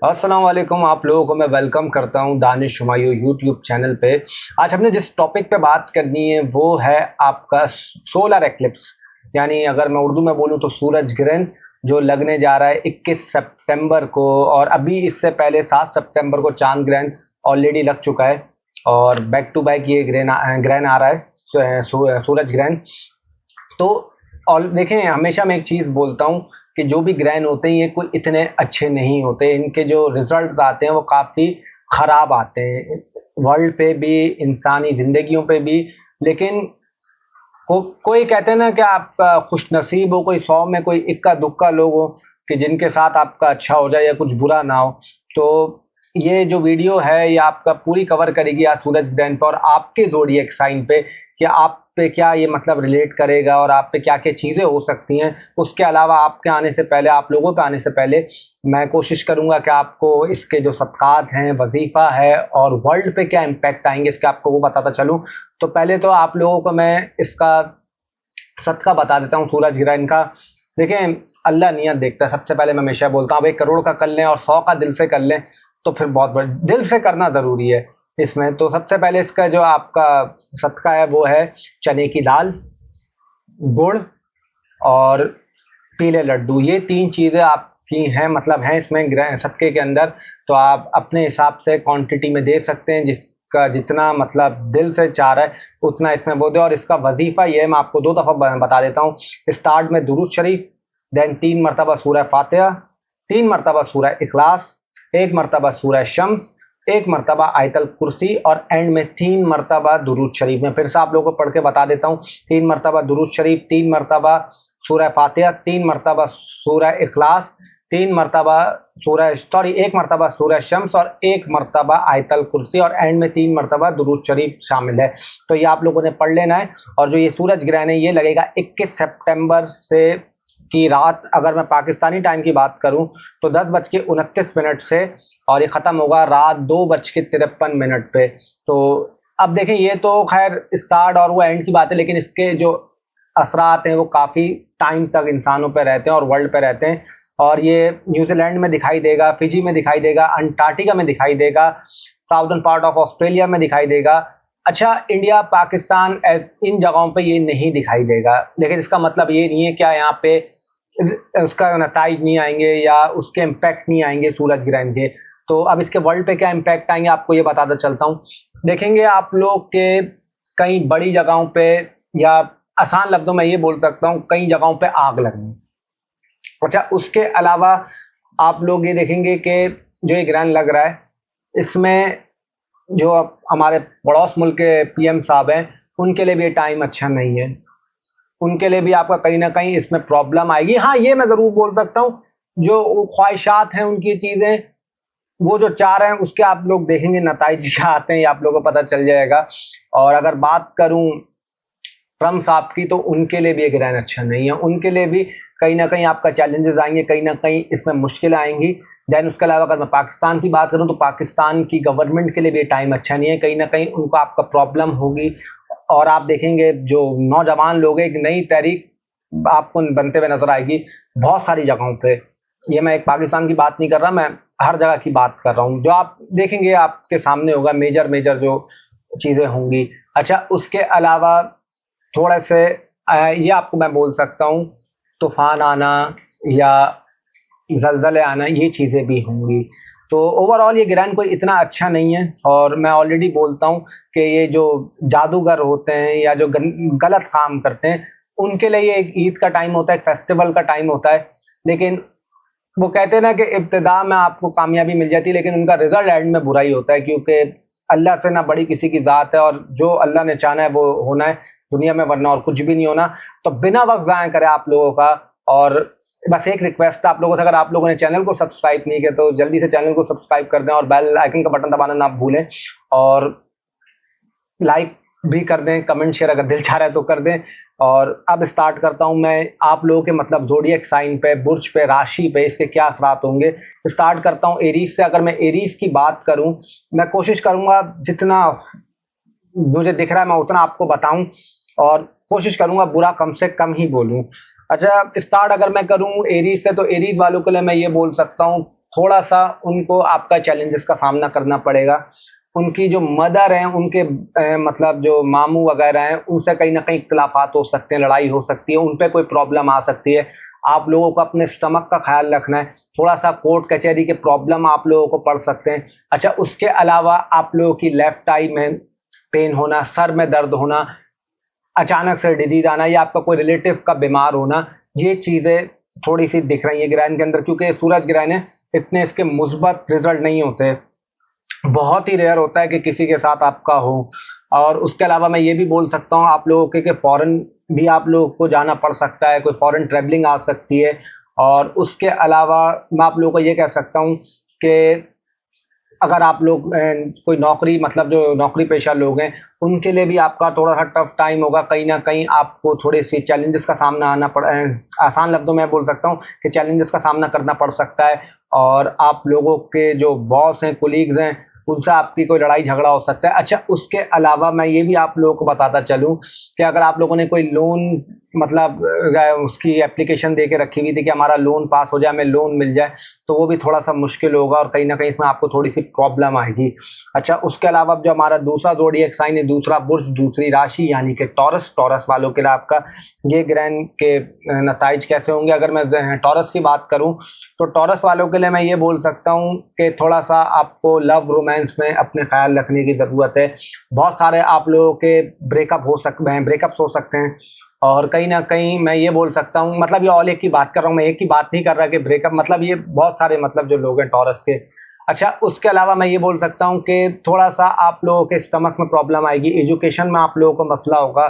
अस्सलाम वालेकुम। आप लोगों को मैं वेलकम करता हूं दानिश हुमायूं यूट्यूब चैनल पे। आज हमने जिस टॉपिक पे बात करनी है वो है आपका सोलर एक्लिप्स, यानी अगर मैं उर्दू में बोलूं तो सूरज ग्रहण जो लगने जा रहा है 21 सितंबर को। और अभी इससे पहले 7 सितंबर को चांद ग्रहण ऑलरेडी लग चुका है और बैक टू बैक ये ग्रहण आ रहा है, सूरज ग्रहण। तो और देखें, हमेशा मैं एक चीज़ बोलता हूँ कि जो भी ग्रहण होते हैं ये कोई इतने अच्छे नहीं होते, इनके जो रिजल्ट्स आते हैं वो काफ़ी ख़राब आते हैं वर्ल्ड पे भी, इंसानी ज़िंदगियों पे भी। लेकिन कोई कहते हैं ना कि आपका खुश नसीब हो, कोई 100 में कोई इक्का दुक्का लोग हो कि जिनके साथ आपका अच्छा हो जाए या कुछ बुरा ना हो। तो ये जो वीडियो है ये आपका पूरी कवर करेगी आज सूरज ग्रहण पर और आपके ज़ोडिएक साइन पे कि आप पे क्या ये मतलब रिलेट करेगा और आप पे क्या क्या चीज़ें हो सकती हैं। उसके अलावा आपके आने से पहले, आप लोगों पे आने से पहले मैं कोशिश करूंगा कि आपको इसके जो सदक़ात हैं, वजीफ़ा है और वर्ल्ड पे क्या इम्पैक्ट आएंगे इसके आपको वो बताता चलूँ। तो पहले तो आप लोगों को मैं इसका सदका बता देता हूँ सूरज ग्रहण का। देखें, अल्लाह नियत देखता है। सबसे पहले मैं हमेशा बोलता हूँ 1 करोड़ का कर लें और 100 का दिल से कर लें तो फिर बहुत बड़ा दिल से करना ज़रूरी है इसमें। तो सबसे पहले इसका जो आपका सदका है वो है चने की दाल, गुड़ और पीले लड्डू। ये 3 चीज़ें आपकी हैं, मतलब हैं इसमें सदके के अंदर। तो आप अपने हिसाब से क्वांटिटी में दे सकते हैं, जिसका जितना मतलब दिल से चाह रहा है उतना इसमें वो दे। और इसका वजीफ़ा ये है, मैं आपको 2 दफ़ा बता देता हूँ। स्टार्ट में दुरूद शरीफ, देन 3 मरतबा सूरह फातिहा, 3 मरतबा सूरह इखलास, 1 मरतबा सूरह शम्स, 1 मरतबा आयतल कुर्सी और एंड में 3 मरतबा दुरूद शरीफ। मैं फिर से आप लोगों को पढ़ के बता देता हूँ। 3 मरतबा दुरूद शरीफ, 3 मरतबा सूरह फातिहा, 3 मरतबा सूरह इखलास, 1 मरतबा सूरह शम्स और 1 मरतबा आयतल कुर्सी और एंड में 3 मरतबा दुरूद शरीफ शामिल है। तो ये आप लोगों ने पढ़ लेना है। और जो ये सूरज ग्रहण है ये लगेगा 21 सितंबर से की रात, अगर मैं पाकिस्तानी टाइम की बात करूं तो 10:29 से और ये ख़त्म होगा रात 2:53 पे। तो अब देखें, ये तो खैर स्टार्ट और वो एंड की बात है, लेकिन इसके जो असरात हैं वो काफ़ी टाइम तक इंसानों पे रहते हैं और वर्ल्ड पे रहते हैं। और ये न्यूजीलैंड में दिखाई देगा, फिजी में दिखाई देगा, अंटार्कटिका में दिखाई देगा, साउदर्न पार्ट ऑफ ऑस्ट्रेलिया में दिखाई देगा। अच्छा, इंडिया, पाकिस्तान, इन जगहों पे ये नहीं दिखाई देगा। लेकिन इसका मतलब ये नहीं है क्या यहाँ पे उसका नताइज नहीं आएंगे या उसके इम्पैक्ट नहीं आएंगे सूरज ग्रहण के। तो अब इसके वर्ल्ड पे क्या इम्पैक्ट आएंगे आपको ये बताता चलता हूँ। देखेंगे आप लोग के कई बड़ी जगहों पे, या आसान लफ्ज़ों में ये बोल सकता हूँ कई जगहों पे आग लगनी। अच्छा, उसके अलावा आप लोग ये देखेंगे कि जो ये ग्रहण लग रहा है इसमें जो हमारे पड़ोस मुल्क के PM साहब हैं उनके लिए भी ये टाइम अच्छा नहीं है। उनके लिए भी आपका कहीं ना कहीं इसमें प्रॉब्लम आएगी। हाँ, ये मैं ज़रूर बोल सकता हूँ, जो ख्वाहिशात हैं उनकी चीज़ें वो जो चाह रहे हैं उसके आप लोग देखेंगे नताइज क्या आते हैं, ये आप लोगों को पता चल जाएगा। और अगर बात करूँ ट्रम्प साहब की तो उनके लिए भी ये ग्रहण अच्छा नहीं है। उनके लिए भी कहीं ना कहीं आपका चैलेंजेस आएंगे, कहीं ना कहीं इसमें मुश्किलें आएंगी। दैन उसके अलावा अगर मैं पाकिस्तान की बात करूं तो पाकिस्तान की गवर्नमेंट के लिए भी टाइम अच्छा नहीं है, कहीं ना कहीं उनको आपका प्रॉब्लम होगी। और आप देखेंगे जो नौजवान लोग हैं, एक नई तहरीक आपको बनते हुए नजर आएगी बहुत सारी जगहों पे। ये मैं एक पाकिस्तान की बात नहीं कर रहा, मैं हर जगह की बात कर रहा हूँ। जो आप देखेंगे आपके सामने होगा, मेजर जो चीज़ें होंगी। अच्छा, उसके अलावा थोड़ा से ये आपको मैं बोल सकता हूँ तूफ़ान आना या ज़लज़ले आना, ये चीज़ें भी होंगी। तो ओवरऑल ये ग्रहण कोई इतना अच्छा नहीं है। और मैं ऑलरेडी बोलता हूँ कि ये जो जादूगर होते हैं या जो गलत काम करते हैं उनके लिए ये एक ईद का टाइम होता है, एक फेस्टिवल का टाइम होता है। लेकिन वो कहते हैं ना कि इब्तिदा में आपको कामयाबी मिल जाती है लेकिन उनका रिजल्ट एंड में बुरा ही होता है, क्योंकि अल्लाह से ना बड़ी किसी की ज़ात है और जो अल्लाह ने चाहना है वो होना है दुनिया में, वरना और कुछ भी नहीं होना। तो बिना वक्त ज़ाया करें आप लोगों का। और बस एक रिक्वेस्ट है आप लोगों से, अगर आप लोगों ने चैनल को सब्सक्राइब नहीं किया तो जल्दी से चैनल को सब्सक्राइब कर दें और बेल आइकन का बटन दबाना ना भूलें। और लाइक भी कर दें, कमेंट शेयर अगर दिल चाह रहा है तो कर दें। और अब स्टार्ट करता हूं मैं आप लोगों के मतलब ज़ोडिएक साइन पे, बुर्ज पे, राशि पे इसके क्या असरात होंगे। स्टार्ट करता हूं एरीज से। अगर मैं एरीज की बात करूं, मैं कोशिश करूंगा जितना मुझे दिख रहा है मैं उतना आपको बताऊं और कोशिश करूंगा बुरा कम से कम ही बोलूं। अच्छा, स्टार्ट अगर मैं करूं एरीज से तो एरीज वालों के लिए मैं ये बोल सकता हूं थोड़ा सा उनको आपका चैलेंजेस का सामना करना पड़ेगा। उनकी जो मदर हैं, उनके मतलब जो मामू वगैरह हैं, उनसे कहीं ना कहीं इख्तिलाफात हो सकते हैं, लड़ाई हो सकती है, उन पर कोई प्रॉब्लम आ सकती है। आप लोगों को अपने स्टमक का ख्याल रखना है। थोड़ा सा कोर्ट कचहरी के प्रॉब्लम आप लोगों को पड़ सकते हैं। अच्छा, उसके अलावा आप लोगों की लेफ्ट आई में पेन होना, सर में दर्द होना, अचानक से डिजीज आना, या आपका कोई रिलेटिव का बीमार होना, ये चीज़ें थोड़ी सी दिख रही है ग्रहण के अंदर। क्योंकि सूरज ग्रहण है, इतने इसके मुस्बत रिजल्ट नहीं होते, बहुत ही रेयर होता है कि किसी के साथ आपका हो। और उसके अलावा मैं ये भी बोल सकता हूँ आप लोगों के कि फॉरेन भी आप लोगों को जाना पड़ सकता है, कोई फॉरेन ट्रैवलिंग आ सकती है। और उसके अलावा मैं आप लोगों को ये कह सकता हूँ कि अगर आप लोग कोई नौकरी, मतलब जो नौकरी पेशा लोग हैं, उनके लिए भी आपका थोड़ा सा टफ टाइम होगा। कहीं ना कहीं आपको थोड़े से चैलेंजेस का सामना आना पड़, आसान लफ्ज़ों में बोल सकता हूँ कि चैलेंजेस का सामना करना पड़ सकता है। और आप लोगों के जो बॉस हैं, कोलीग्स हैं, उनसे आपकी कोई लड़ाई झगड़ा हो सकता है। अच्छा, उसके अलावा मैं ये भी आप लोगों को बताता चलूँ कि अगर आप लोगों ने कोई लोन, मतलब उसकी एप्लीकेशन दे के रखी हुई थी कि हमारा लोन पास हो जाए, हमें लोन मिल जाए, तो वो भी थोड़ा सा मुश्किल होगा और कहीं ना कहीं इसमें आपको थोड़ी सी प्रॉब्लम आएगी। अच्छा, उसके अलावा जो हमारा दूसरा ज़ोडिएक साइन है, दूसरा बुर्ज, दूसरी राशि यानी कि टॉरस वालों के लिए आपका ये ग्रहण के नताइज कैसे होंगे। अगर मैं टॉरस की बात करूं तो टॉरस वालों के लिए मैं ये बोल सकता हूं कि थोड़ा सा आपको लव रोमांस में अपने ख्याल रखने की ज़रूरत है। बहुत सारे आप लोगों के ब्रेकअप्स हो सकते हैं। और कहीं ना कहीं मैं ये बोल सकता हूँ, मतलब ये ऑल एक की बात कर रहा हूँ, मैं एक की बात नहीं कर रहा कि ब्रेकअप, मतलब ये बहुत सारे मतलब जो लोग हैं टॉरस के। अच्छा, उसके अलावा मैं ये बोल सकता हूँ कि थोड़ा सा आप लोगों के स्टमक में प्रॉब्लम आएगी, एजुकेशन में आप लोगों को मसला होगा।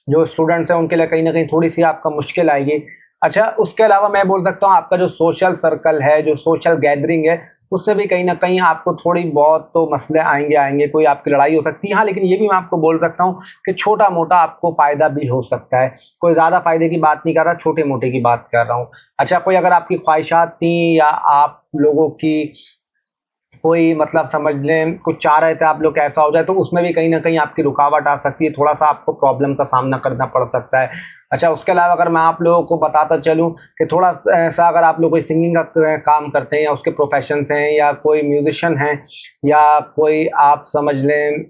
जो स्टूडेंट्स हैं उनके लिए कहीं ना कहीं थोड़ी सी आपका मुश्किल आएगी। अच्छा, उसके अलावा मैं बोल सकता हूँ आपका जो सोशल सर्कल है, जो सोशल गैदरिंग है, उससे भी कहीं ना कहीं आपको थोड़ी बहुत तो मसले आएंगे, कोई आपकी लड़ाई हो सकती है। हाँ, लेकिन ये भी मैं आपको बोल सकता हूँ कि छोटा मोटा आपको फ़ायदा भी हो सकता है। कोई ज़्यादा फ़ायदे की बात नहीं कर रहा, छोटे मोटे की बात कर रहा हूँ। अच्छा, कोई अगर आपकी ख्वाहिशात थी या आप लोगों की कोई, मतलब समझ लें कुछ चाह रहे थे आप लोग ऐसा हो जाए, तो उसमें भी कहीं ना कहीं आपकी रुकावट आ सकती है, थोड़ा सा आपको प्रॉब्लम का सामना करना पड़ सकता है। अच्छा, उसके अलावा अगर मैं आप लोगों को बताता चलूं कि थोड़ा ऐसा, अगर आप लोग कोई सिंगिंग का काम करते हैं या उसके प्रोफेशंस हैं, या कोई म्यूजिशियन हैं, या कोई आप समझ लें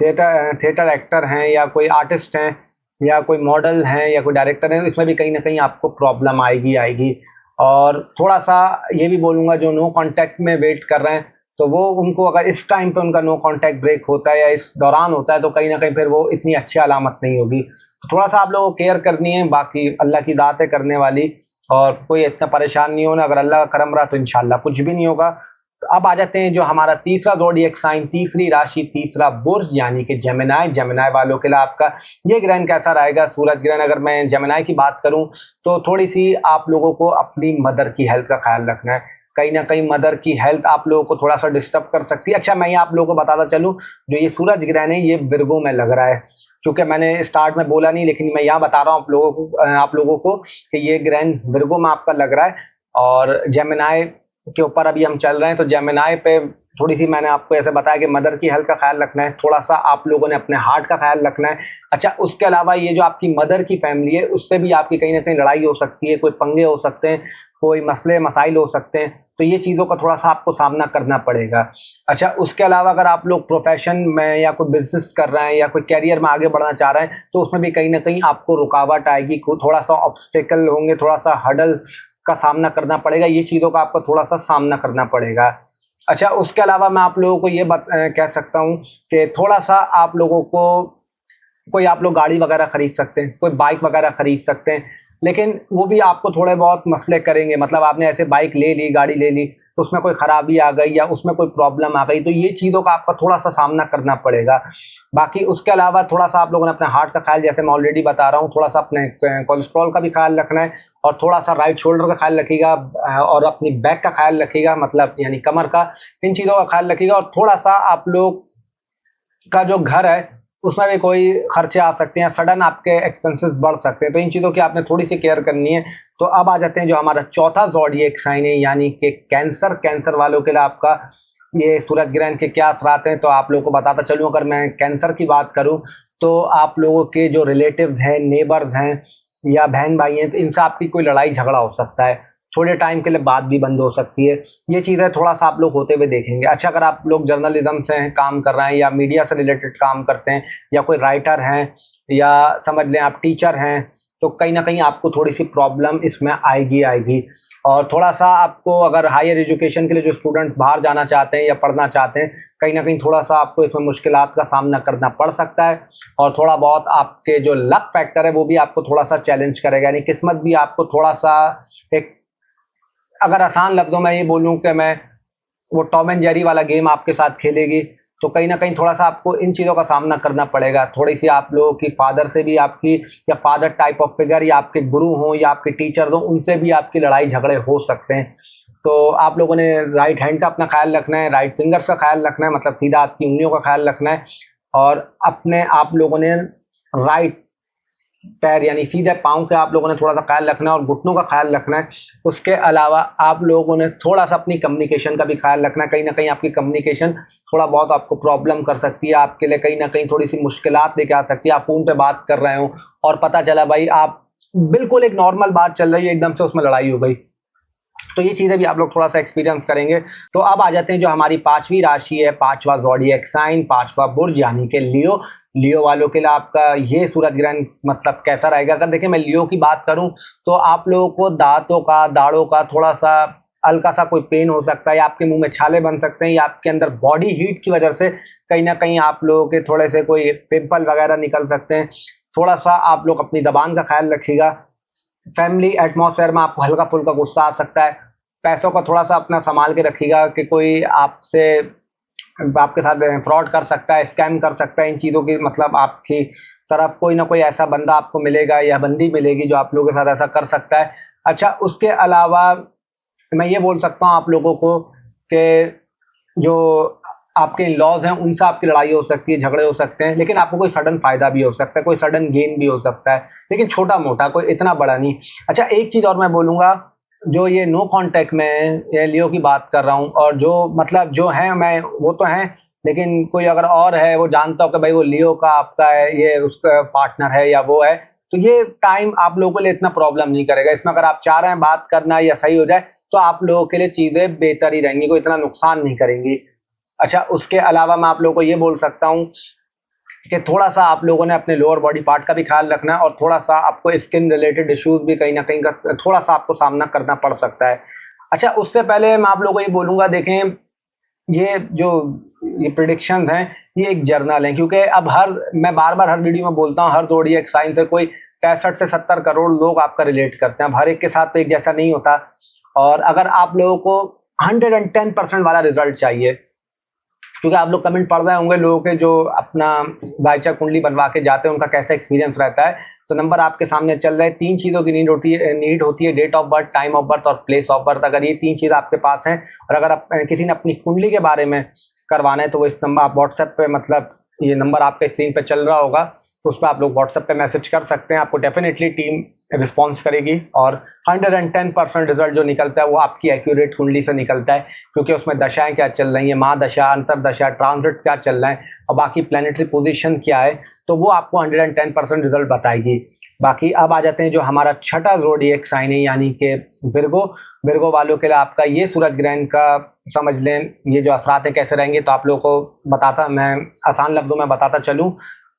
थिएटर एक्टर हैं, या कोई आर्टिस्ट हैं, या कोई मॉडल हैं, या कोई डायरेक्टर हैं, इसमें भी कहीं ना कहीं आपको प्रॉब्लम आएगी। और थोड़ा सा ये भी बोलूँगा, जो नो कांटेक्ट में वेट कर रहे हैं, तो वो उनको अगर इस टाइम पे उनका नो कांटेक्ट ब्रेक होता है या इस दौरान होता है, तो कहीं ना कहीं फिर वो इतनी अच्छी अलामत नहीं होगी। तो थोड़ा सा आप लोगों को केयर करनी है। बाकी अल्लाह की ज़ात है करने वाली, और कोई इतना परेशान नहीं होना। अगर अल्लाह का करम रहा तो इंशाल्लाह कुछ भी नहीं होगा। तो अब आ जाते हैं जो हमारा तीसरा ज़ोडिएक साइन, तीसरी राशि, तीसरा बुर्ज यानी कि जेमिनाई वालों के लिए आपका ये ग्रहण कैसा रहेगा, सूरज ग्रहण। अगर मैं जेमिनाई की बात करूं तो थोड़ी सी आप लोगों को अपनी मदर की हेल्थ का ख्याल रखना है। कहीं ना कहीं मदर की हेल्थ आप लोगों को थोड़ा सा डिस्टर्ब कर सकती है। अच्छा, मैं ये आप लोगों को बताता चलूं, जो ये सूरज ग्रहण है ये विर्गो में लग रहा है, क्योंकि मैंने स्टार्ट में बोला नहीं, लेकिन मैं यहाँ बता रहा हूँ आप लोगों को कि ये ग्रहण विर्गो में आपका लग रहा है। और जेमिनाई के ऊपर अभी हम चल रहे हैं, तो जेमिनाई पे थोड़ी सी मैंने आपको ऐसे बताया कि मदर की हेल्थ का ख्याल रखना है, थोड़ा सा आप लोगों ने अपने हार्ट का ख्याल रखना है। अच्छा, उसके अलावा ये जो आपकी मदर की फैमिली है, उससे भी आपकी कहीं ना कहीं लड़ाई हो सकती है, कोई पंगे हो सकते हैं, कोई मसले मसाइल हो सकते हैं, तो ये चीज़ों का थोड़ा सा आपको सामना करना पड़ेगा। अच्छा, उसके अलावा अगर आप लोग प्रोफेशन में या कोई बिजनेस कर रहे हैं या कोई कैरियर में आगे बढ़ना चाह रहे हैं, तो उसमें भी कहीं ना कहीं आपको रुकावट आएगी, थोड़ा सा ऑब्स्टेकल होंगे, थोड़ा सा हडल का सामना करना पड़ेगा। ये चीज़ों का आपको थोड़ा सा सामना करना पड़ेगा। अच्छा, उसके अलावा मैं आप लोगों को ये कह सकता हूँ कि थोड़ा सा आप लोगों को, कोई आप लोग गाड़ी वगैरह खरीद सकते हैं, कोई बाइक वगैरह खरीद सकते हैं, लेकिन वो भी आपको थोड़े बहुत मसले करेंगे। मतलब आपने ऐसे बाइक ले ली, गाड़ी ले ली, तो उसमें कोई ख़राबी आ गई या उसमें कोई प्रॉब्लम आ गई, तो ये चीज़ों का आपका थोड़ा सा सामना करना पड़ेगा। बाकी उसके अलावा थोड़ा सा आप लोगों ने अपने हार्ट का ख्याल, जैसे मैं ऑलरेडी बता रहा हूँ, थोड़ा सा अपने कोलेस्ट्रॉल का भी ख्याल रखना है, और थोड़ा सा राइट शोल्डर का ख्याल रखिएगा, और अपनी बैक का ख्याल रखिएगा, मतलब यानी कमर का, इन चीज़ों का ख्याल रखिएगा। और थोड़ा सा आप लोग का जो घर है उसमें भी कोई खर्चे आ सकते हैं, सडन आपके एक्सपेंसेस बढ़ सकते हैं, तो इन चीज़ों की आपने थोड़ी सी केयर करनी है। तो अब आ जाते हैं जो हमारा चौथा ज़ोडिएक साइन है, यानी कि कैंसर वालों के लिए आपका ये सूरज ग्रहण के क्या असरात हैं, तो आप लोगों को बताता चलूँ। अगर मैं कैंसर की बात करूँ तो आप लोगों के जो रिलेटिव्स हैं, नेबर्स हैं या बहन भाई हैं, तो इनसे आपकी कोई लड़ाई झगड़ा हो सकता है। थोड़े टाइम के लिए बात भी बंद हो सकती है। ये चीज़ें थोड़ा सा आप लोग होते हुए देखेंगे। अच्छा, अगर आप लोग जर्नलिज्म से काम कर रहे हैं या मीडिया से रिलेटेड काम करते हैं या कोई राइटर हैं या समझ लें आप टीचर हैं, तो कहीं ना कहीं आपको थोड़ी सी प्रॉब्लम इसमें आएगी। और थोड़ा सा आपको अगर हायर एजुकेशन के लिए जो स्टूडेंट्स बाहर जाना चाहते हैं या पढ़ना चाहते हैं, कहीं ना कहीं थोड़ा सा आपको इसमें मुश्किलात का सामना करना पड़ सकता है। और थोड़ा बहुत आपके जो लक फैक्टर है वो भी आपको थोड़ा सा चैलेंज करेगा, यानी किस्मत भी आपको थोड़ा सा एक, अगर आसान लफ्ज़ों में ये बोलूँ कि मैं वो टॉम एंड जेरी वाला गेम आपके साथ खेलेगी, तो कहीं ना कहीं थोड़ा सा आपको इन चीज़ों का सामना करना पड़ेगा। थोड़ी सी आप लोगों की फादर से भी आपकी, या फादर टाइप ऑफ फिगर, या आपके गुरु हों या आपके टीचर हों, उनसे भी आपकी लड़ाई झगड़े हो सकते हैं। तो आप लोगों ने राइट हैंड का अपना ख्याल रखना है, राइट फिंगर्स का ख्याल रखना है, मतलब सीधा हाथ की उंगलियों का ख्याल रखना है। और अपने आप लोगों ने राइट पैर यानी सीधे पाँव के आप लोगों ने थोड़ा सा ख्याल रखना है और घुटनों का ख्याल रखना है। उसके अलावा आप लोगों ने थोड़ा सा अपनी कम्युनिकेशन का भी ख्याल रखना है। कहीं ना कहीं आपकी कम्युनिकेशन थोड़ा बहुत आपको प्रॉब्लम कर सकती है, आपके लिए कहीं ना कहीं थोड़ी सी मुश्किलात लेके आ सकती है। आप फ़ोन पे बात कर रहे हो और पता चला भाई आप बिल्कुल एक नॉर्मल बात चल रही है, एकदम से उसमें लड़ाई हो गई, तो ये चीज़ें भी आप लोग थोड़ा सा एक्सपीरियंस करेंगे। तो अब आ जाते हैं जो हमारी पांचवी राशि है, पांचवा ज़ोडिएक साइन, पांचवा बुर्ज यानी कि लियो। लियो वालों के लिए आपका ये सूरज ग्रहण मतलब कैसा रहेगा? अगर देखिए मैं लियो की बात करूं तो आप लोगों को दांतों का, दाढ़ों का थोड़ा सा हल्का सा कोई पेन हो सकता है, या आपके मुंह में छाले बन सकते हैं, या आपके अंदर बॉडी हीट की वजह से कहीं ना कहीं आप लोगों के थोड़े से कोई पिंपल वगैरह निकल सकते हैं। थोड़ा सा आप लोग अपनी ज़बान का ख्याल रखिएगा। फैमिली एटमॉस्फेयर में आपको हल्का फुल्का गुस्सा आ सकता है। पैसों का थोड़ा सा अपना संभाल के रखिएगा कि कोई आपके साथ फ्रॉड कर सकता है, स्कैम कर सकता है। इन चीज़ों की मतलब आपकी तरफ कोई ना कोई ऐसा बंदा आपको मिलेगा या बंदी मिलेगी जो आप लोगों के साथ ऐसा कर सकता है। अच्छा, उसके अलावा मैं ये बोल सकता हूँ आप लोगों को कि जो आपके लॉज हैं उनसे आपकी लड़ाई हो सकती है, झगड़े हो सकते हैं, लेकिन आपको कोई सडन फायदा भी हो सकता है, कोई सडन गेन भी हो सकता है, लेकिन छोटा मोटा, कोई इतना बड़ा नहीं। अच्छा, एक चीज़ और मैं बोलूँगा, जो ये नो कांटेक्ट में ये लियो की बात कर रहा हूँ, और जो मतलब जो है मैं वो तो हैं, लेकिन कोई अगर और है वो जानता हो कि भाई वो लियो का आपका है, ये उसका पार्टनर है या वो है, तो ये टाइम आप लोगों के लिए इतना प्रॉब्लम नहीं करेगा। इसमें अगर आप चाह रहे हैं बात करना या सही हो जाए तो आप लोगों के लिए चीज़ें बेहतर ही रहेंगी, कोई इतना नुकसान नहीं करेंगी। अच्छा, उसके अलावा मैं आप लोगों को ये बोल सकता हूँ कि थोड़ा सा आप लोगों ने अपने लोअर बॉडी पार्ट का भी ख्याल रखना है, और थोड़ा सा आपको स्किन रिलेटेड इश्यूज भी कहीं ना कहीं का थोड़ा सा आपको सामना करना पड़ सकता है। अच्छा, उससे पहले मैं आप लोगों को ये बोलूँगा, देखें ये प्रिडिक्शंस हैं, ये एक जर्नल है, क्योंकि अब मैं बार बार हर वीडियो में बोलता हूँ, हर ज़ोडिएक साइन से कोई 65 से 70 करोड़ लोग आपका रिलेट करते हैं। अब हर एक के साथ तो एक जैसा नहीं होता, और अगर आप लोगों को 110% वाला रिजल्ट चाहिए, क्योंकि आप लोग कमेंट पढ़ रहे होंगे लोगों के जो अपना वाइचा कुंडली बनवा के जाते हैं उनका कैसा एक्सपीरियंस रहता है, तो नंबर आपके सामने चल रहे हैं। 3 चीज़ों की नीड होती है, date of birth, time of birth और प्लेस ऑफ बर्थ। अगर ये 3 चीज़ आपके पास हैं, और अगर आप किसी ने अपनी कुंडली के बारे में करवाना है, तो वो इस नंबर आप व्हाट्सएप पे, मतलब ये नंबर आपके स्क्रीन पे चल रहा होगा, तो उस पर आप लोग व्हाट्सएप पे मैसेज कर सकते हैं। आपको डेफिनेटली टीम रिस्पॉन्स करेगी, और 110% रिजल्ट जो निकलता है वो आपकी एक्यूरेट कुंडली से निकलता है, क्योंकि उसमें दशाएं क्या चल रही हैं, महादशा, अंतरदशा, ट्रांजिट क्या चल रहा है, और बाकी प्लानिटरी पोजीशन क्या है, तो वो आपको 110% रिजल्ट बताएगी। बाकी अब आ जाते हैं जो हमारा छठा ज़ोडिएक साइन है, यानी कि विर्गो वालों के लिए आपका ये सूरज ग्रहण का समझ लें ये जो असरात हैं कैसे रहेंगे, तो आप लोगों को मैं आसान लफ्ज़ों में बताता चलूँ।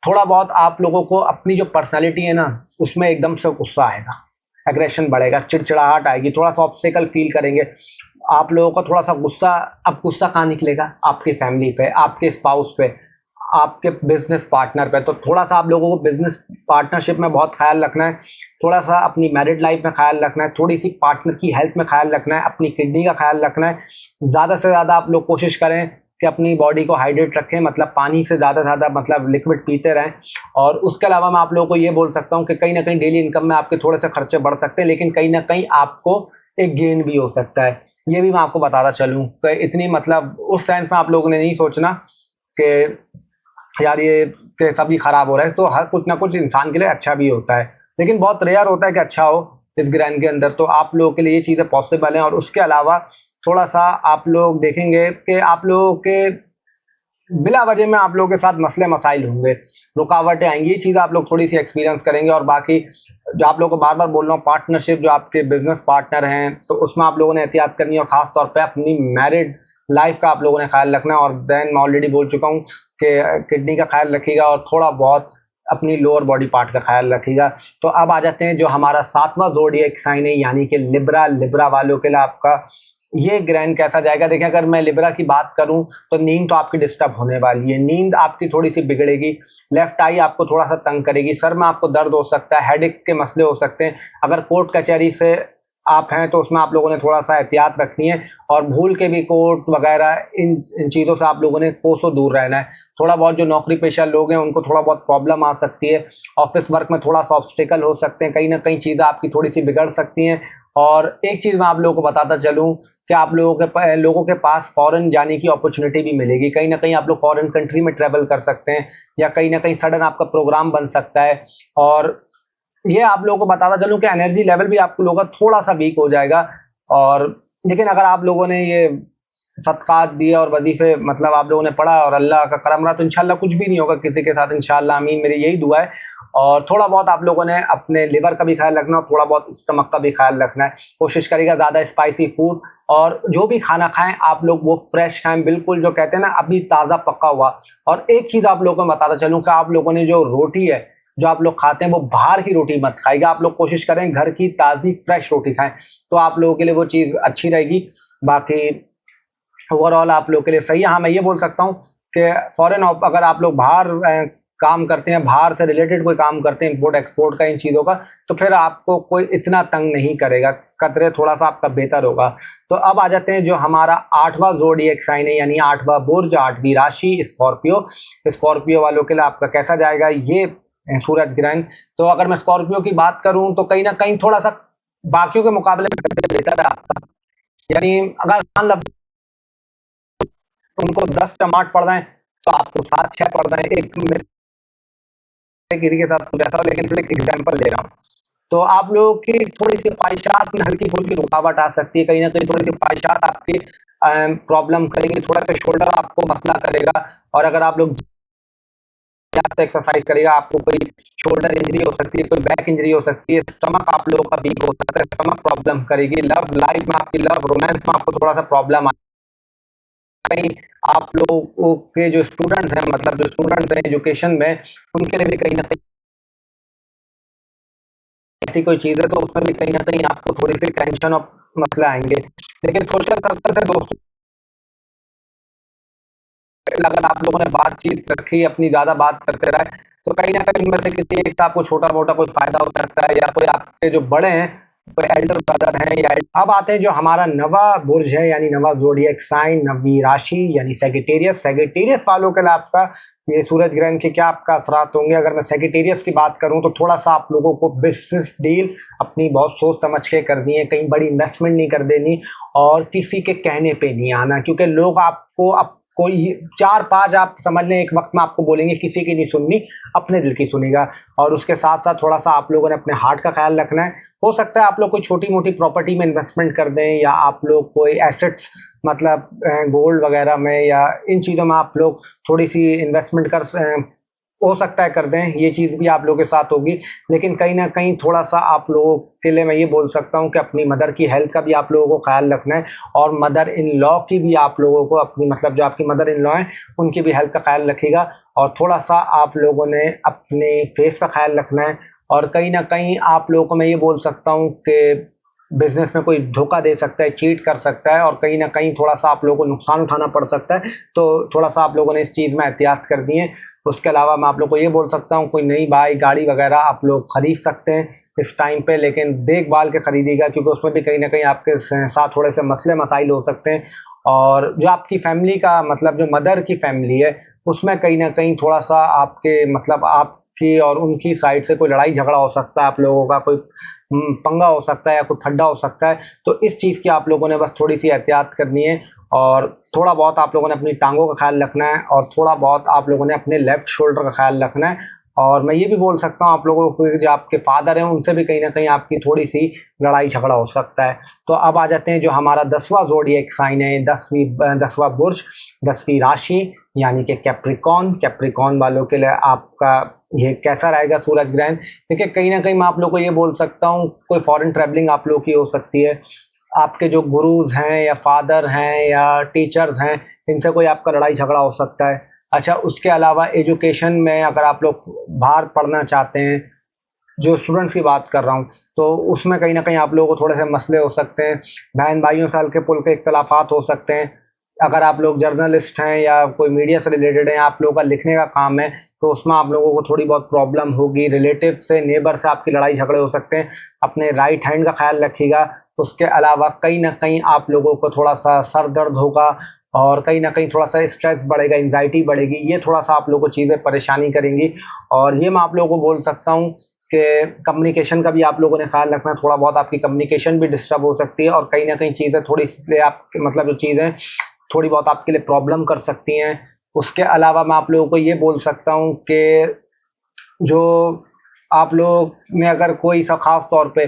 थोड़ा बहुत आप लोगों को अपनी जो पर्सनालिटी है ना, उसमें एकदम से गुस्सा आएगा, एग्रेशन बढ़ेगा, चिड़चिड़ाहट आएगी, थोड़ा सा ऑब्स्टेकल फील करेंगे आप लोगों को, थोड़ा सा गुस्सा। अब गुस्सा कहाँ निकलेगा? आपकी फैमिली पे, आपके स्पाउस पे, आपके बिजनेस पार्टनर पे। तो थोड़ा सा आप लोगों को बिजनेस पार्टनरशिप में बहुत ख्याल रखना है, थोड़ा सा अपनी मैरिड लाइफ में ख्याल रखना है, थोड़ी सी पार्टनर की हेल्थ में ख्याल रखना है, अपनी किडनी का ख्याल रखना है। ज़्यादा से ज़्यादा आप लोग कोशिश करें कि अपनी बॉडी को हाइड्रेट रखें, मतलब पानी से ज़्यादा मतलब लिक्विड पीते रहें। और उसके अलावा मैं आप लोगों को ये बोल सकता हूँ कि कहीं ना कहीं डेली इनकम में आपके थोड़े से खर्चे बढ़ सकते हैं, लेकिन कहीं ना कहीं आपको एक गेन भी हो सकता है। ये भी मैं आपको बताता चलूँ कि इतनी मतलब उस सेंस में आप लोगों ने नहीं सोचना कि यार ये कि सभी खराब हो रहा है, तो हर कुछ ना कुछ इंसान के लिए अच्छा भी होता है, लेकिन बहुत रेयर होता है कि अच्छा हो इस ग्रहण के अंदर। तो आप लोगों के लिए ये चीज़ें पॉसिबल हैं। और उसके अलावा थोड़ा सा आप लोग देखेंगे कि आप लोगों के बिला वजह में आप लोगों के साथ मसले मसाइल होंगे, रुकावटें आएंगी, ये चीज़ आप लोग थोड़ी सी एक्सपीरियंस करेंगे। और बाकी जो आप लोगों को बार बार बोल रहा हूँ, पार्टनरशिप जो आपके बिजनेस पार्टनर हैं तो उसमें आप लोगों ने एहतियात करनी है, और खास तौर पे अपनी मैरिड लाइफ का आप लोगों ने ख्याल रखना है। और देन मैं ऑलरेडी बोल चुका हूँ कि किडनी का ख्याल रखिएगा और थोड़ा बहुत अपनी लोअर बॉडी पार्ट का ख्याल रखिएगा। तो अब आ जाते हैं जो हमारा 7वां ज़ोडिएक साइन है यानी कि लिब्रा। लिब्रा वालों के लिए आपका ये ग्रहण कैसा जाएगा? देखिए, अगर मैं लिब्रा की बात करूं तो नींद तो आपकी डिस्टर्ब होने वाली है, नींद आपकी थोड़ी सी बिगड़ेगी, लेफ्ट आई आपको थोड़ा सा तंग करेगी, सर में आपको दर्द हो सकता है, हेडेक के मसले हो सकते हैं। अगर कोर्ट कचहरी से आप हैं तो उसमें आप लोगों ने थोड़ा सा एहतियात रखनी है, और भूल के भी कोर्ट वगैरह इन चीज़ों से आप लोगों ने कोसों दूर रहना है। थोड़ा बहुत जो नौकरी पेशा लोग हैं उनको थोड़ा बहुत प्रॉब्लम आ सकती है, ऑफिस वर्क में थोड़ा सा ऑब्स्टिकल हो सकते हैं, कहीं ना कहीं चीज़ें आपकी थोड़ी सी बिगड़ सकती हैं। और एक चीज़ मैं आप लोगों को बताता चलूँ कि आप लोगों के पास फॉरेन जाने की अपॉर्चुनिटी भी मिलेगी, कहीं ना कहीं आप लोग फॉरेन कंट्री में ट्रैवल कर सकते हैं, या कहीं ना कहीं सडन आपका प्रोग्राम बन सकता है। और ये आप लोगों को बताता चलूं कि एनर्जी लेवल भी आप लोगों का थोड़ा सा वीक हो जाएगा। और लेकिन अगर आप लोगों ने ये सदकात दिए और वजीफे मतलब आप लोगों ने पढ़ा और अल्लाह का करम रहा तो इंशाल्लाह कुछ भी नहीं होगा किसी के साथ, इंशाल्लाह आमीन, मेरी यही दुआ है। और थोड़ा बहुत आप लोगों ने अपने लिवर का भी ख्याल रखना और थोड़ा बहुत स्टमक का भी ख्याल रखना है। कोशिश करिएगा ज़्यादा स्पाइसी फूड और जो भी खाना खाएं आप लोग वो फ्रेश खाएं, बिल्कुल जो कहते हैं ना अभी ताज़ा पका हुआ। और एक चीज़ आप लोगों को बताता चलूँ कि आप लोगों ने जो रोटी है जो आप लोग खाते हैं वो बाहर की रोटी मत खाइएगा, आप लोग कोशिश करें घर की ताज़ी फ्रेश रोटी खाएं, तो आप लोगों के लिए वो चीज़ अच्छी रहेगी। बाकी ओवरऑल आप लोगों के लिए सही है। हाँ, मैं ये बोल सकता हूँ कि फॉरेन अगर आप लोग बाहर काम करते हैं, बाहर से रिलेटेड कोई काम करते हैं, इंपोर्ट एक्सपोर्ट का, इन चीज़ों का, तो फिर आपको कोई इतना तंग नहीं करेगा, कतरे थोड़ा सा आपका बेहतर होगा। तो अब आ जाते हैं जो हमारा 8वां ज़ोडिएक साइन है यानी 8वां बुर्ज, 8वीं राशि स्कॉर्पियो। स्कॉर्पियो वालों के लिए आपका कैसा जाएगा ये सूरज ग्रहण? तो अगर मैं स्कॉर्पियो की बात करूं तो कहीं ना कहीं थोड़ा सा बाकियों के मुकाबले में बेहतर है आपका। यानी अगर मान लो उनको 10 टमाट पड़ रहे हैं तो आपको 7-6 पड़ रहे हैं, एक किसी के साथ कुछ ऐसा, लेकिन सिर्फ एक एग्जाम्पल दे रहा हूँ। तो आप लोगों की थोड़ी सी ख्वाहिशात में हल्की फुल्की रुकावट आ सकती है, कहीं ना कहीं थोड़ी सी ख्वाहिशात आपकी प्रॉब्लम करेंगे, थोड़ा सा शोल्डर आपको मसला करेगा। और अगर आप लोग एक्सरसाइज करेगा आपको कोई शोल्डर इंजरी हो सकती है, कोई बैक इंजरी हो सकती है, स्टमक आप लोगों का वीक हो सकता है, स्टमक प्रॉब्लम करेगी। लव लाइफ में आपकी लव रोमांस में आपको थोड़ा सा प्रॉब्लम कहीं आप लोगों के जो स्टूडेंट्स हैं, मतलब जो स्टूडेंट्स हैं एजुकेशन में, उनके लिए भी कहीं ना कहीं ऐसी कोई चीज़ है तो उसमें भी कहीं ना कहीं आपको थोड़ी सी टेंशन और मसला आएंगे। लेकिन सोशल सर्कल से दोस्तों अगर आप लोगों ने बातचीत रखी, अपनी ज़्यादा बात करते रहे तो कहीं ना कहीं इनमें से किसी एक से आपको छोटा मोटा कोई फायदा हो सकता है, या कोई आपके जो बड़े हैं, कोई एल्डर ब्रदर हैं या। अब आते हैं जो हमारा नवा बुर्ज है यानी नवा ज़ोडिएक साइन, नवी राशि यानी सेजिटेरियस। सेजिटेरियस वालों के लिए आपका ये सूरज ग्रहण के क्या आपका असरात होंगे? अगर मैं सेजिटेरियस की बात करूं तो थोड़ा सा आप लोगों को बिजनेस डील अपनी बहुत सोच समझ के करनी है, कहीं बड़ी इन्वेस्टमेंट नहीं कर देनी और किसी के कहने पे नहीं आना, क्योंकि लोग आपको कोई 4-5 आप समझ लें एक वक्त में आपको बोलेंगे, किसी की नहीं सुननी, अपने दिल की सुनेगा। और उसके साथ साथ थोड़ा सा आप लोगों ने अपने हार्ट का ख्याल रखना है। हो सकता है आप लोग कोई छोटी मोटी प्रॉपर्टी में इन्वेस्टमेंट कर दें, या आप लोग कोई एसेट्स मतलब गोल्ड वगैरह में या इन चीज़ों में आप लोग थोड़ी सी इन्वेस्टमेंट हो सकता है कर दें, ये चीज़ भी आप लोगों के साथ होगी। लेकिन कहीं ना कहीं थोड़ा सा आप लोगों के लिए मैं ये बोल सकता हूँ कि अपनी मदर की हेल्थ का भी आप लोगों को ख्याल रखना है, और मदर इन लॉ की भी आप लोगों को अपनी मतलब जो आपकी मदर इन लॉ हैं उनकी भी हेल्थ का ख्याल रखिएगा। और थोड़ा सा आप लोगों ने अपने फेस का ख्याल रखना है। और कहीं ना कहीं आप लोगों को मैं ये बोल सकता हूँ कि बिजनेस में कोई धोखा दे सकता है, चीट कर सकता है, और कहीं ना कहीं थोड़ा सा आप लोगों को नुकसान उठाना पड़ सकता है, तो थोड़ा सा आप लोगों ने इस चीज़ में एहतियात करनी है। उसके अलावा मैं आप लोग को ये बोल सकता हूँ कोई नई बाइक गाड़ी वगैरह आप लोग खरीद सकते हैं इस टाइम पे, लेकिन देखभाल के खरीदिएगा, क्योंकि उसमें भी कहीं ना कहीं आपके साथ थोड़े से मसले मसाइल हो सकते हैं। और जो आपकी फैमिली का मतलब जो मदर की फैमिली है उसमें कहीं ना कहीं थोड़ा सा आपके मतलब आपकी और उनकी साइड से कोई लड़ाई झगड़ा हो सकता है, आप लोगों का कोई पंगा हो सकता है या कोई खड्डा हो सकता है। तो इस चीज़ की आप लोगों ने बस थोड़ी सी एहतियात करनी है, और थोड़ा बहुत आप लोगों ने अपनी टांगों का ख्याल रखना है, और थोड़ा बहुत आप लोगों ने अपने लेफ्ट शोल्डर का ख्याल रखना है। और मैं ये भी बोल सकता हूँ आप लोगों को जो आपके फादर हैं उनसे भी कहीं ना कहीं आपकी थोड़ी सी लड़ाई झगड़ा हो सकता है। तो अब आ जाते हैं जो हमारा 10वां ज़ोडिएक साइन है, 10वां बुर्ज, 10वीं राशि यानी कि कैप्रिकॉन। कैप्रिकॉन वालों के लिए आपका ये कैसा रहेगा सूरज ग्रहण? देखिए कहीं ना कहीं मैं आप लोग को ये बोल सकता हूँ, कोई फॉरेन ट्रैवलिंग आप लोग की हो सकती है, आपके जो गुरुज हैं या फादर हैं या टीचर्स हैं, इनसे कोई आपका लड़ाई झगड़ा हो सकता है। अच्छा, उसके अलावा एजुकेशन में अगर आप लोग बाहर पढ़ना चाहते हैं, जो स्टूडेंट्स की बात कर रहा हूँ, तो उसमें कहीं ना कहीं आप लोगों को थोड़े से मसले हो सकते हैं, बहन भाइयों से हल्के पुल्के इख्तलाफात हो सकते हैं। अगर आप लोग जर्नलिस्ट हैं या कोई मीडिया से रिलेटेड हैं, आप लोगों का लिखने का काम है, तो उसमें आप लोगों को थोड़ी बहुत प्रॉब्लम होगी। रिलेटिव से, नेबर से आपकी लड़ाई झगड़े हो सकते हैं। अपने राइट हैंड का ख्याल रखिएगा। उसके अलावा कहीं ना कहीं आप लोगों को थोड़ा सा सर दर्द होगा और कहीं ना कहीं थोड़ा सा स्ट्रेस बढ़ेगा, एंजाइटी बढ़ेगी। ये थोड़ा सा आप लोगों को चीज़ें परेशानी करेंगी। और ये मैं आप लोगों को बोल सकता हूँ कि कम्युनिकेशन का भी आप लोगों ने ख्याल रखना। थोड़ा बहुत आपकी कम्युनिकेशन भी डिस्टर्ब हो सकती है और कहीं ना कहीं चीज़ें थोड़ी सी आप मतलब जो चीज़ें थोड़ी बहुत आपके लिए प्रॉब्लम कर सकती हैं। उसके अलावा मैं आप लोगों को ये बोल सकता हूँ कि जो आप लोग ने अगर कोई सा खास तौर पे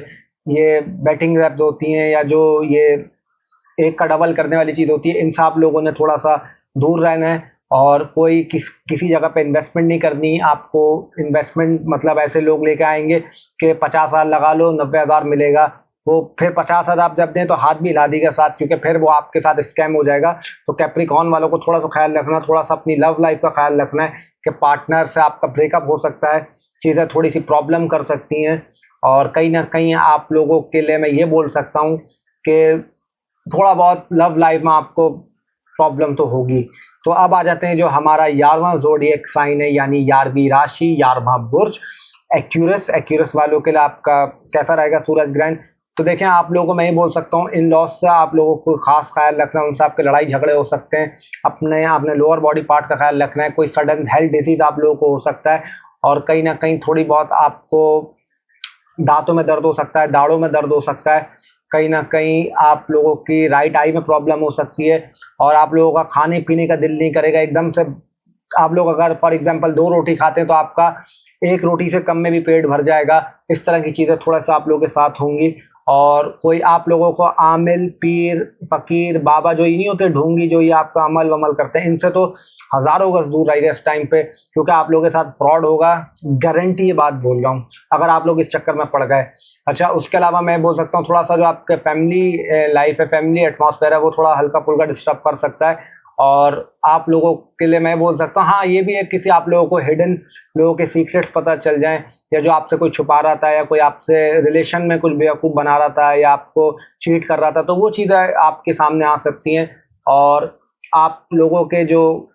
ये बैटिंग ऐप्स होती हैं या जो ये एक का डबल करने वाली चीज़ होती है, इनसे आप लोगों ने थोड़ा सा दूर रहना है। और कोई किसी जगह पे इन्वेस्टमेंट नहीं करनी। आपको इन्वेस्टमेंट मतलब ऐसे लोग लेके आएंगे कि 50,000 लगा लो 90,000 मिलेगा, वो फिर 50,000 आप जब दें तो हाथ भी हिला देगा साथ, क्योंकि फिर वो आपके साथ स्कैम हो जाएगा। तो कैप्रिकॉन वालों को थोड़ा सा ख्याल रखना, थोड़ा सा अपनी लव लाइफ का ख्याल रखना है कि पार्टनर से आपका ब्रेकअप हो सकता है, चीज़ें थोड़ी सी प्रॉब्लम कर सकती हैं। और कहीं ना कहीं आप लोगों के लिए मैं ये बोल सकता हूँ कि थोड़ा बहुत लव लाइफ में आपको प्रॉब्लम तो होगी। तो अब आ जाते हैं जो हमारा 11वां ज़ोडिएक साइन है, यानी 11वीं राशि, 11वां बुर्ज, एक्यूरस। एक्यूरस वालों के लिए आपका कैसा रहेगा सूरज ग्रहण? तो देखें, आप लोगों को मैं ये बोल सकता हूँ, इन लॉज से आप लोगों को खास ख्याल रखना है। उनसे आपके लड़ाई झगड़े हो सकते हैं। आपने लोअर बॉडी पार्ट का ख्याल रखना है। कोई सडन हेल्थ डिसीज आप लोगों को हो सकता है और कहीं ना कहीं थोड़ी बहुत आपको दांतों में दर्द हो सकता है, दाढ़ों में दर्द हो सकता है। कहीं ना कहीं आप लोगों की राइट आई में प्रॉब्लम हो सकती है और आप लोगों का खाने पीने का दिल नहीं करेगा एकदम से। आप लोग अगर फॉर एग्जांपल 2 रोटी खाते हैं तो आपका 1 रोटी से कम में भी पेट भर जाएगा। इस तरह की चीज़ें थोड़ा सा आप लोगों के साथ होंगी। और कोई आप लोगों को आमिल, पीर, फकीर, बाबा जो ये नहीं होते ढोंगी, जो ये आपका अमल वमल करते हैं, इनसे तो हज़ारों गज दूर रहिएगा इस टाइम पे, क्योंकि आप लोगों के साथ फ्रॉड होगा। गारंटी ये बात बोल रहा हूँ, अगर आप लोग इस चक्कर में पड़ गए। अच्छा, उसके अलावा मैं बोल सकता हूँ थोड़ा सा जो आपके फैमिली लाइफ है, फैमिली एटमॉस्फेयर है, वो थोड़ा हल्का फुल्का डिस्टर्ब कर सकता है। और आप लोगों के लिए मैं बोल सकता हूँ, हाँ ये भी है, किसी आप लोगों को हिडन लोगों के सीक्रेट्स पता चल जाएं, या जो आपसे कोई छुपा रहा था या कोई आपसे रिलेशन में कुछ बेवकूफ़ बना रहा था या आपको चीट कर रहा था, तो वो चीज़ें आपके सामने आ सकती हैं। और आप लोगों के जो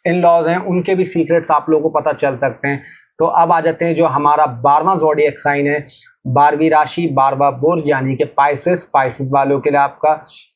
इन लॉज हैं उनके भी सीक्रेट्स आप लोगों को पता चल सकते हैं। तो अब आ जाते हैं जो हमारा 12वां ज़ोडिएक साइन है, 12वीं राशि, 12वां बुर्ज, यानी कि पाइसेस। पाइसेस वालों के लिए आपका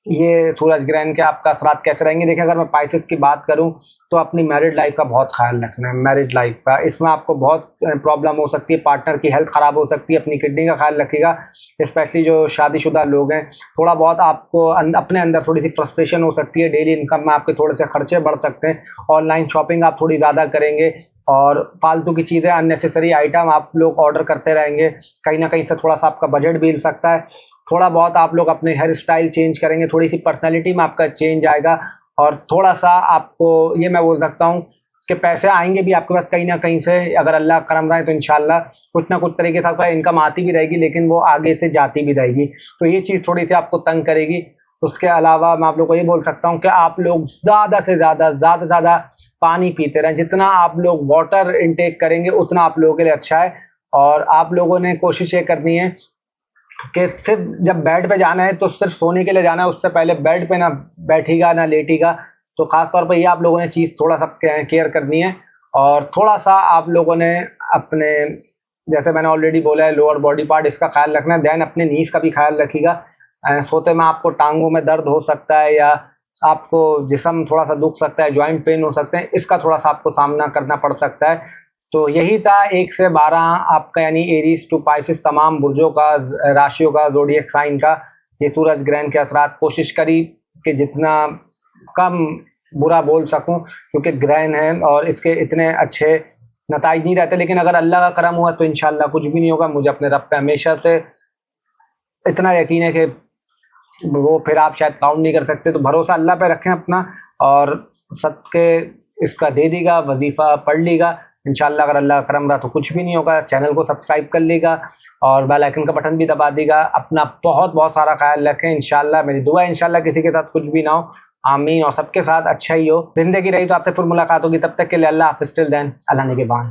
ये सूरज ग्रहण के आपका असरात कैसे रहेंगे? देखिए, अगर मैं पाइसेस की बात करूं तो अपनी मैरिड लाइफ का बहुत ख्याल रखना है। मैरिड लाइफ का इसमें आपको बहुत प्रॉब्लम हो सकती है, पार्टनर की हेल्थ ख़राब हो सकती है, अपनी किडनी का ख्याल रखिएगा। स्पेशली जो शादीशुदा लोग हैं, थोड़ा बहुत आपको अपने अंदर थोड़ी सी फ्रस्ट्रेशन हो सकती है। डेली इनकम में आपके थोड़े से खर्चे बढ़ सकते हैं। ऑनलाइन शॉपिंग आप थोड़ी ज़्यादा करेंगे और फालतू की चीज़ें, अननेसेसरी आइटम आप लोग ऑर्डर करते रहेंगे। कहीं ना कहीं से थोड़ा सा आपका बजट भी हिल सकता है। थोड़ा बहुत आप लोग अपने हेयर स्टाइल चेंज करेंगे, थोड़ी सी पर्सनैलिटी में आपका चेंज आएगा। और थोड़ा सा आपको ये मैं बोल सकता हूँ कि पैसे आएंगे भी आपके पास कहीं ना कहीं से, अगर अल्लाह करम रहा है तो इंशाल्लाह कुछ ना कुछ तरीके से आपका इनकम आती भी रहेगी, लेकिन वो आगे से जाती भी रहेगी। तो ये चीज़ थोड़ी सी आपको तंग करेगी। उसके अलावा मैं आप लोग को ये बोल सकता हूँ कि आप लोग ज़्यादा से ज़्यादा पानी पीते रहें। जितना आप लोग वाटर इनटेक करेंगे उतना आप लोगों के लिए अच्छा है। और आप लोगों ने कोशिश ये करनी है कि सिर्फ जब बेड पे जाना है तो सिर्फ सोने के लिए जाना है, उससे पहले बेड पे ना बैठेगा ना लेटेगा। तो ख़ास तौर पर ये आप लोगों ने चीज़ थोड़ा सा केयर करनी है। और थोड़ा सा आप लोगों ने अपने, जैसे मैंने ऑलरेडी बोला है, लोअर बॉडी पार्ट इसका ख्याल रखना है। दैन अपने नीज का भी ख्याल रखिएगा। सोते में आपको टांगों में दर्द हो सकता है या आपको जिस्म थोड़ा सा दुख सकता है, जॉइंट पेन हो सकते हैं, इसका थोड़ा सा आपको सामना करना पड़ सकता है। तो यही था 1 से 12 आपका, यानी एरीज टू पाइसेस, तमाम बुर्जों का, राशियों का, ज़ोडिएक साइन का ये सूरज ग्रहण के असरात। कोशिश करी कि जितना कम बुरा बोल सकूं, क्योंकि ग्रहण है और इसके इतने अच्छे नताइज नहीं रहते। लेकिन अगर अल्लाह का करम हुआ तो इंशाल्लाह कुछ भी नहीं होगा। मुझे अपने रब पे हमेशा से इतना यकीन है कि वो फिर आप शायद काउंट नहीं कर सकते। तो भरोसा अल्लाह पे रखें अपना, और सबके इसका दे देगा, वजीफ़ा पढ़ लेगा इंशाल्लाह। अगर अल्लाह करम रहा तो कुछ भी नहीं होगा। चैनल को सब्सक्राइब कर लेगा और बेल आइकन का बटन भी दबा देगा। अपना बहुत बहुत सारा ख्याल रखें इंशाल्लाह। मेरी दुआ है इंशाल्लाह किसी के साथ कुछ भी ना हो, आमीन, और सबके साथ अच्छा ही हो। जिंदगी रही तो आपसे फिर मुलाकात होगी, तब तक के लिए अल्लाह हाफिज़, टिल देन अल्लाह निगहबान।